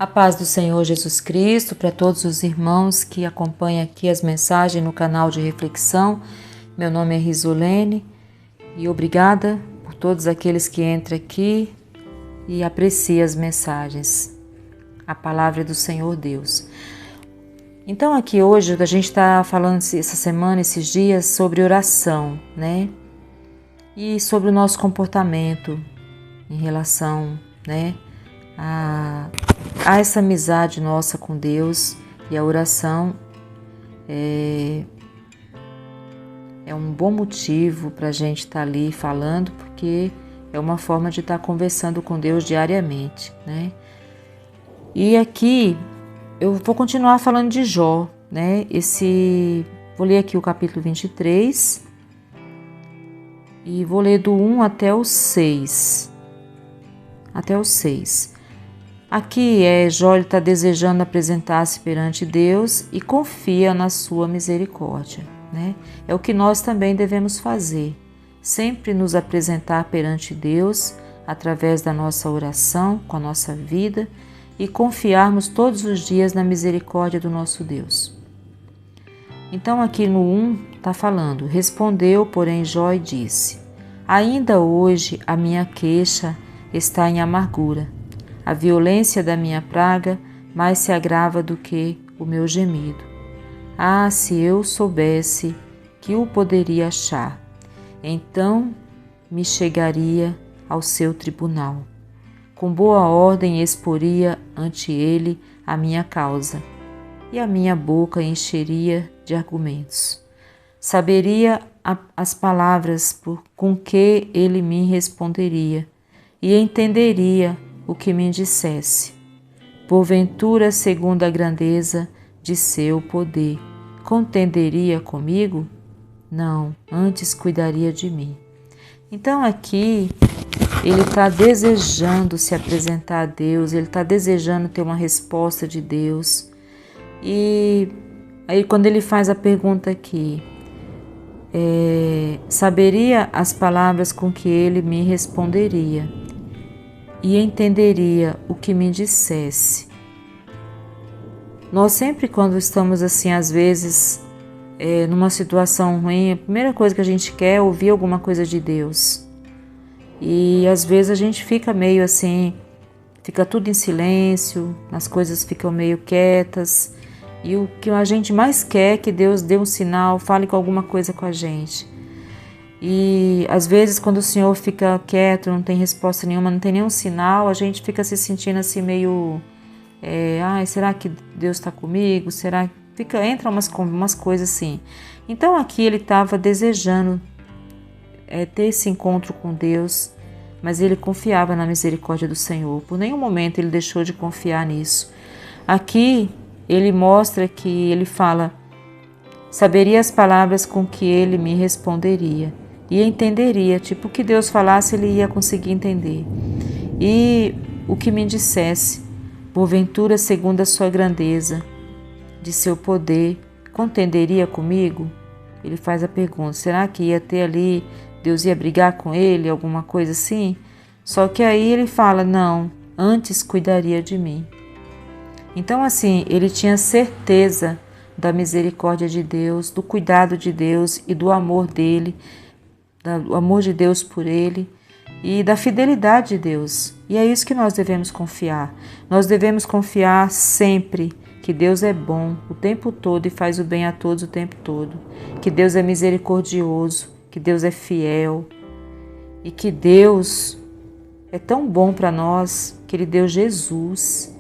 A paz do Senhor Jesus Cristo para todos os irmãos que acompanham aqui as mensagens no canal de reflexão. Meu nome é Risolene e obrigada por todos aqueles que entram aqui e apreciam as mensagens. A palavra do Senhor Deus. Então aqui hoje a gente está falando essa semana, esses dias, sobre oração, né? E sobre o nosso comportamento em relação, né, a essa amizade nossa com Deus. E a oração é um bom motivo para a gente estar ali falando, porque é uma forma de estar conversando com Deus diariamente, né? E aqui eu vou continuar falando de Jó, né? Vou ler aqui o capítulo 23 e vou ler do 1 até o 6. Aqui Jó está desejando apresentar-se perante Deus e confia na sua misericórdia, né? É o que nós também devemos fazer, sempre nos apresentar perante Deus através da nossa oração, com a nossa vida, e confiarmos todos os dias na misericórdia do nosso Deus. Então aqui no 1 está falando: respondeu, porém, Jó e disse: ainda hoje a minha queixa está em amargura. A violência da minha praga mais se agrava do que o meu gemido. Ah, se eu soubesse que o poderia achar, então me chegaria ao seu tribunal. Com boa ordem exporia ante ele a minha causa, e a minha boca encheria de argumentos. Saberia as palavras com que ele me responderia, e entenderia o que me dissesse. Porventura, segundo a grandeza de seu poder, contenderia comigo? Não, antes cuidaria de mim. Então aqui ele está desejando se apresentar a Deus, ele está desejando ter uma resposta de Deus. E aí quando ele faz a pergunta aqui, saberia as palavras com que ele me responderia e entenderia o que me dissesse. Nós sempre, quando estamos assim, às vezes, numa situação ruim, a primeira coisa que a gente quer é ouvir alguma coisa de Deus. E às vezes a gente fica meio assim, fica tudo em silêncio, as coisas ficam meio quietas. E o que a gente mais quer é que Deus dê um sinal, fale com alguma coisa com a gente. E às vezes quando o Senhor fica quieto, não tem resposta nenhuma, não tem nenhum sinal, a gente fica se sentindo assim meio... será que Deus está comigo? Entra umas coisas assim. Então aqui ele estava desejando ter esse encontro com Deus, mas ele confiava na misericórdia do Senhor. Por nenhum momento ele deixou de confiar nisso. Aqui ele mostra que ele fala: saberia as palavras com que ele me responderia e entenderia, tipo, o que Deus falasse ele ia conseguir entender. E o que me dissesse, porventura, segundo a sua grandeza, de seu poder, contenderia comigo? Ele faz a pergunta: será que ia ter ali, Deus ia brigar com ele, alguma coisa assim? Só que aí ele fala: não, antes cuidaria de mim. Então assim, ele tinha certeza da misericórdia de Deus, do cuidado de Deus e do amor dele, do amor de Deus por ele e da fidelidade de Deus. E é isso que nós devemos confiar. Nós devemos confiar sempre que Deus é bom o tempo todo e faz o bem a todos o tempo todo. Que Deus é misericordioso, que Deus é fiel e que Deus é tão bom para nós que Ele deu Jesus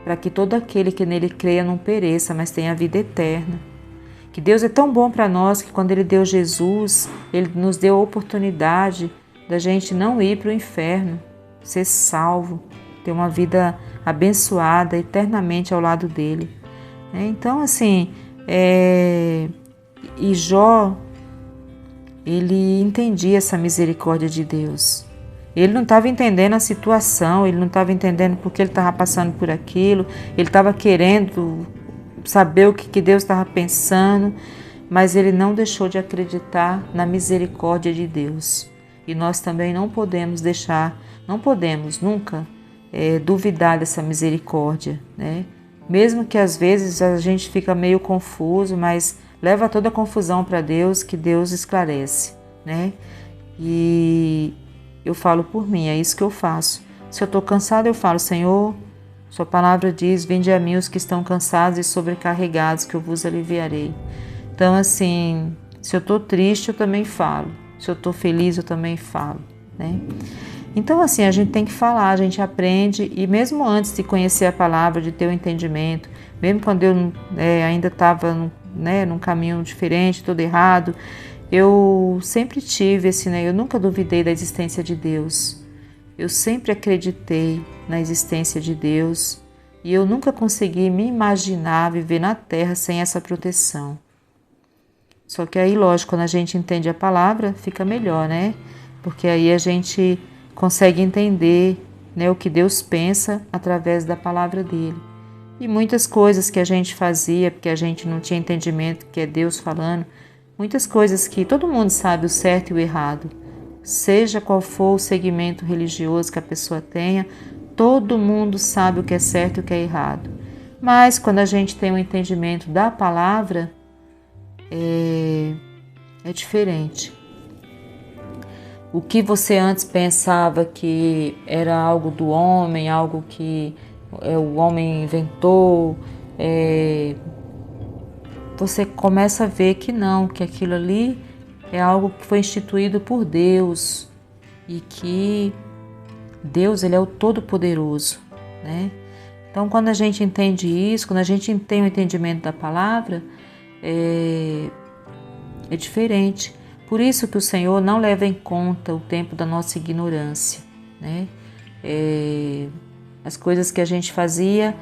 para que todo aquele que nele creia não pereça, mas tenha a vida eterna. Que Deus é tão bom para nós que quando Ele deu Jesus, Ele nos deu a oportunidade da gente não ir para o inferno, ser salvo, ter uma vida abençoada eternamente ao lado dele. Então assim, e Jó, ele entendia essa misericórdia de Deus. Ele não estava entendendo a situação, ele não estava entendendo por que ele estava passando por aquilo, ele estava querendo saber o que Deus estava pensando, mas ele não deixou de acreditar na misericórdia de Deus. E nós também não podemos nunca duvidar dessa misericórdia, né? Mesmo que às vezes a gente fica meio confuso, mas leva toda a confusão para Deus, que Deus esclarece, né? E eu falo por mim, é isso que eu faço. Se eu estou cansada, eu falo: Senhor, sua palavra diz: vinde a mim os que estão cansados e sobrecarregados, que eu vos aliviarei. Então, assim, se eu estou triste, eu também falo. Se eu estou feliz, eu também falo, né? Então, assim, a gente tem que falar, a gente aprende, e mesmo antes de conhecer a palavra, de ter o entendimento, mesmo quando eu ainda estava num caminho diferente, todo errado, eu sempre tive eu nunca duvidei da existência de Deus. Eu sempre acreditei na existência de Deus e eu nunca consegui me imaginar viver na terra sem essa proteção. Só que aí, lógico, quando a gente entende a palavra, fica melhor, né? Porque aí a gente consegue entender, né, o que Deus pensa através da palavra dele. E muitas coisas que a gente fazia, porque a gente não tinha entendimento que é Deus falando, muitas coisas que todo mundo sabe o certo e o errado, seja qual for o segmento religioso que a pessoa tenha, todo mundo sabe o que é certo e o que é errado. Mas quando a gente tem um entendimento da palavra, é diferente. O que você antes pensava que era algo do homem, algo que o homem inventou, você começa a ver que não, que aquilo ali é algo que foi instituído por Deus e que Deus, ele é o Todo-Poderoso, né? Então, quando a gente entende isso, quando a gente tem o entendimento da palavra, é diferente. Por isso que o Senhor não leva em conta o tempo da nossa ignorância, né? As coisas que a gente fazia,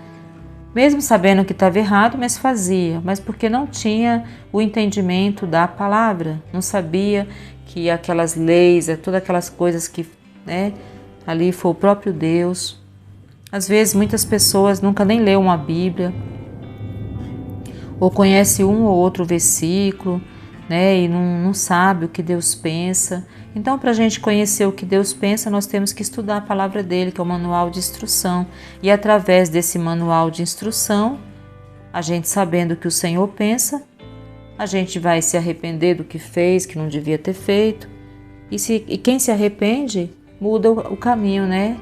mesmo sabendo que estava errado, mas fazia, mas porque não tinha o entendimento da palavra, não sabia que aquelas leis, todas aquelas coisas que, né, ali foi o próprio Deus. Às vezes muitas pessoas nunca nem leu uma Bíblia, ou conhece um ou outro versículo, né, e não sabe o que Deus pensa. Então, para a gente conhecer o que Deus pensa, nós temos que estudar a palavra dele, que é o manual de instrução. E através desse manual de instrução, a gente sabendo o que o Senhor pensa, a gente vai se arrepender do que fez, que não devia ter feito. E quem se arrepende, muda o caminho, né?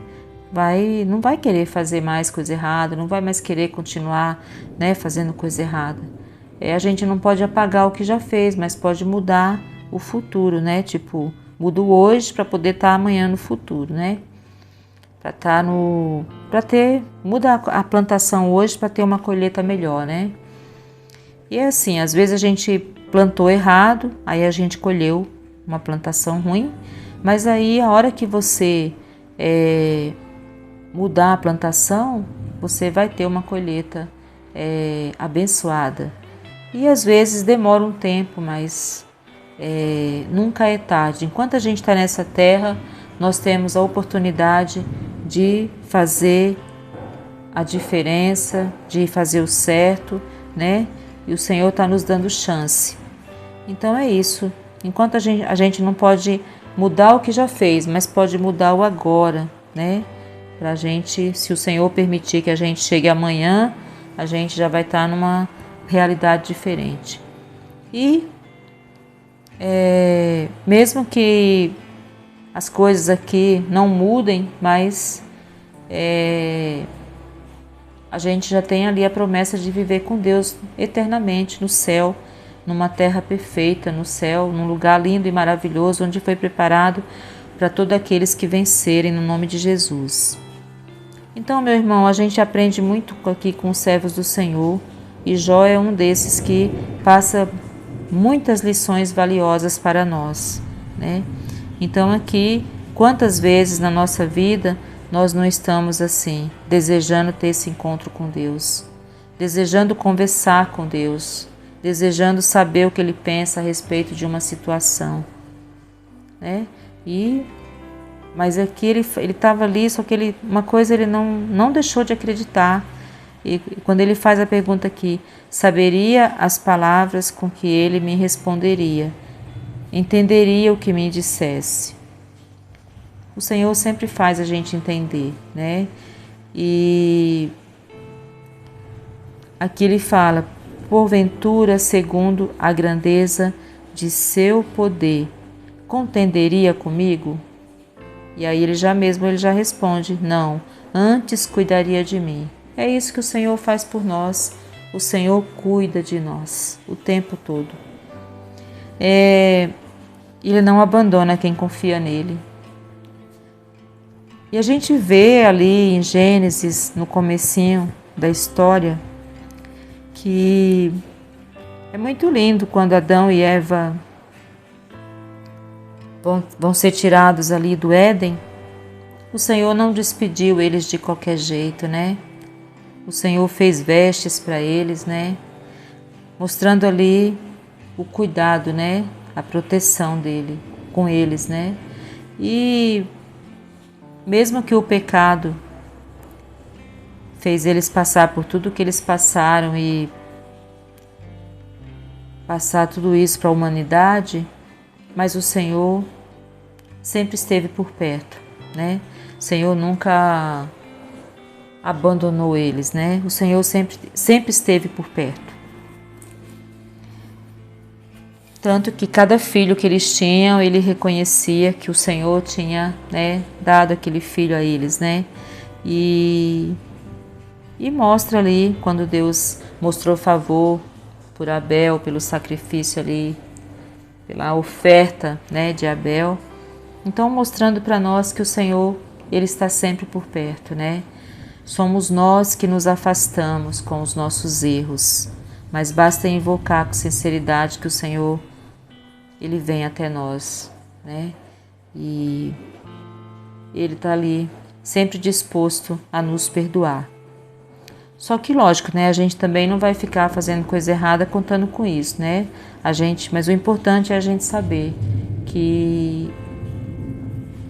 Não vai querer fazer mais coisa errada, não vai mais querer continuar, né, fazendo coisa errada. A gente não pode apagar o que já fez, mas pode mudar o futuro, né? Tipo, mudo hoje para poder estar amanhã no futuro, né? Muda a plantação hoje para ter uma colheita melhor, né? E é assim, às vezes a gente plantou errado, aí a gente colheu uma plantação ruim, mas aí a hora que você mudar a plantação, você vai ter uma colheita abençoada. E às vezes demora um tempo, mas nunca é tarde. Enquanto a gente está nessa terra, nós temos a oportunidade de fazer a diferença, de fazer o certo, né? E o Senhor está nos dando chance. Então é isso. Enquanto a gente não pode mudar o que já fez, mas pode mudar o agora, né? Pra gente, se o Senhor permitir que a gente chegue amanhã, a gente já vai estar numa realidade diferente. E mesmo que as coisas aqui não mudem, mas a gente já tem ali a promessa de viver com Deus eternamente no céu, numa terra perfeita, no céu, num lugar lindo e maravilhoso, onde foi preparado para todos aqueles que vencerem no nome de Jesus. Então, meu irmão, a gente aprende muito aqui com os servos do Senhor, e Jó é um desses que passa muitas lições valiosas para nós, né? Então aqui, quantas vezes na nossa vida nós não estamos assim, desejando ter esse encontro com Deus, desejando conversar com Deus, desejando saber o que Ele pensa a respeito de uma situação, né? Mas aqui ele estava ali, só que uma coisa ele não deixou de acreditar. E quando ele faz a pergunta aqui, saberia as palavras com que ele me responderia, entenderia o que me dissesse. O Senhor sempre faz a gente entender, né? E aqui ele fala: porventura, segundo a grandeza de seu poder, contenderia comigo? E aí ele já responde: não, antes cuidaria de mim. É isso que o Senhor faz por nós. O Senhor cuida de nós o tempo todo. Ele não abandona quem confia nele. E a gente vê ali em Gênesis, no comecinho da história, que é muito lindo quando Adão e Eva vão ser tirados ali do Éden. O Senhor não despediu eles de qualquer jeito, né? O Senhor fez vestes para eles, né? Mostrando ali o cuidado, né? A proteção dele com eles, né? E mesmo que o pecado fez eles passar por tudo que eles passaram e passar tudo isso para a humanidade, mas o Senhor sempre esteve por perto, né? O Senhor nunca abandonou eles, né? O Senhor sempre esteve por perto. Tanto que cada filho que eles tinham, ele reconhecia que o Senhor tinha, né, dado aquele filho a eles, né? E mostra ali, quando Deus mostrou favor por Abel, pelo sacrifício ali, pela oferta, né, de Abel. Então, mostrando para nós que o Senhor, ele está sempre por perto, né? Somos nós que nos afastamos com os nossos erros, mas basta invocar com sinceridade que o Senhor, ele vem até nós, né? E ele está ali, sempre disposto a nos perdoar. Só que lógico, né? A gente também não vai ficar fazendo coisa errada contando com isso, né? Mas o importante é a gente saber que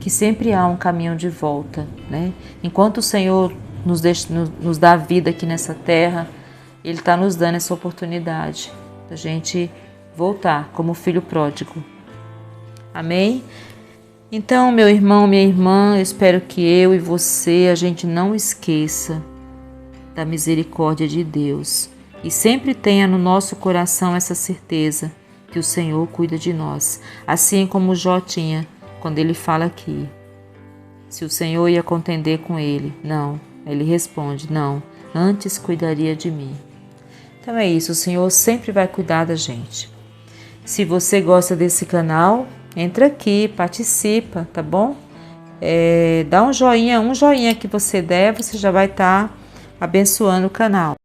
sempre há um caminho de volta, né? Enquanto o Senhor nos dá vida aqui nessa terra, Ele está nos dando essa oportunidade da gente voltar como filho pródigo. Amém? Então, meu irmão, minha irmã, eu espero que eu e você, a gente não esqueça da misericórdia de Deus e sempre tenha no nosso coração essa certeza que o Senhor cuida de nós, assim como Jó tinha quando ele fala aqui, se o Senhor ia contender com ele. Não, ele responde: não, antes cuidaria de mim. Então é isso, o Senhor sempre vai cuidar da gente. Se você gosta desse canal, entra aqui, participa, tá bom? Dá um joinha que você der, você já vai estar abençoando o canal.